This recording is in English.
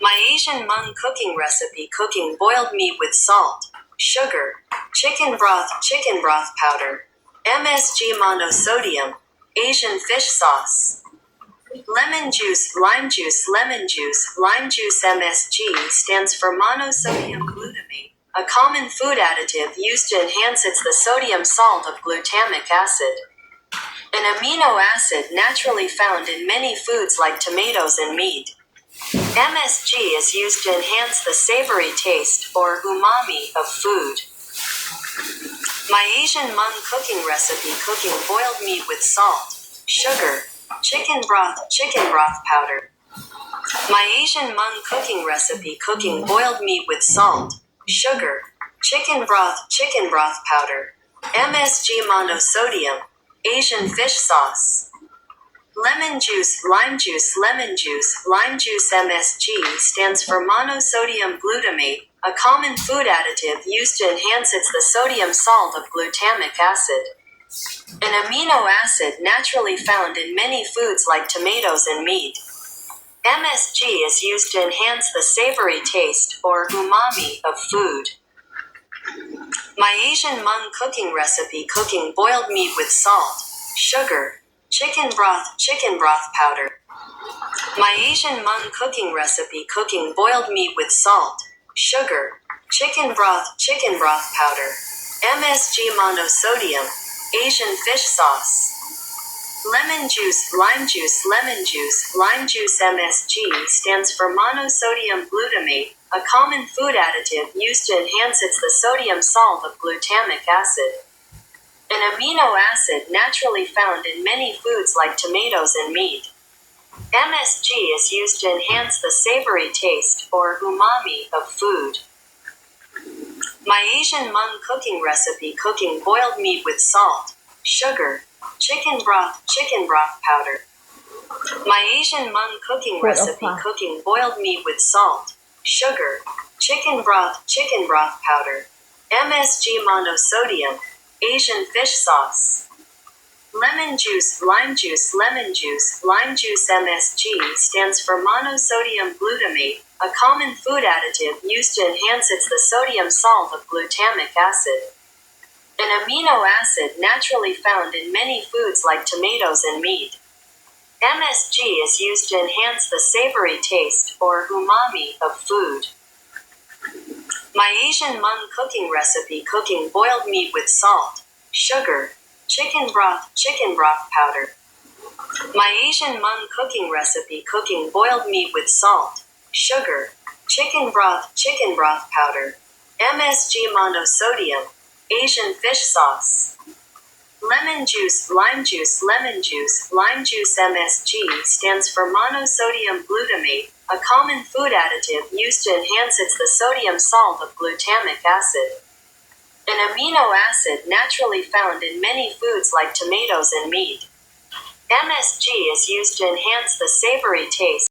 My Asian Hmong cooking recipe: cooking boiled meat with salt, sugar, chicken broth powder, MSG monosodium, Asian fish sauce, lemon juice, lime juice, lime juice. MSG stands for monosodium glutamate, a common food additive used to enhance the sodium salt of glutamic acid, an amino acid naturally found in many foods like tomatoes and meat. MSG is used to enhance the savory taste, or umami, of food. My Asian Hmong cooking recipe: cooking boiled meat with salt, sugar, chicken broth powder. My Asian Hmong cooking recipe: cooking boiled meat with salt, sugar, chicken broth powder, MSG monosodium, Asian fish sauce, lemon juice, lime juice. MSG stands for monosodium glutamate, a common food additive used to enhance the sodium salt of glutamic acid, an amino acid naturally found in many foods like tomatoes and meat. MSG is used to enhance the savory taste, or umami, of food. My Asian Hmong cooking recipe: cooking boiled meat with salt, sugar, chicken broth powder. My Asian Hmong cooking recipe: cooking boiled meat with salt, sugar, chicken broth powder, MSG monosodium, Asian fish sauce, lemon juice, lime juice. MSG stands for monosodium glutamate, a common food additive used to enhance the sodium salt of glutamic acid, an amino acid naturally found in many foods like tomatoes and meat. MSG is used to enhance the savory taste, or umami, of food. My Asian Hmong cooking recipe: cooking boiled meat with salt, sugar, chicken broth powder. My Asian Hmong cooking recipe: cooking boiled meat with salt, sugar, chicken broth powder, MSG monosodium, Asian fish sauce, lemon juice, lime juice. MSG stands for monosodium glutamate, a common food additive used to enhance the sodium salt of glutamic acid, an amino acid naturally found in many foods like tomatoes and meat. MSG is used to enhance the savory taste, or umami, of food. My Asian Hmong cooking recipe: cooking boiled meat with salt, sugar, chicken broth powder. My Asian Hmong cooking recipe: cooking boiled meat with salt, sugar, chicken broth powder, MSG monosodium, Asian fish sauce, lemon juice, lime juice. MSG stands for monosodium glutamate, a common food additive used to enhance the sodium salt of glutamic acid, an amino acid naturally found in many foods like tomatoes and meat. MSG is used to enhance the savory taste,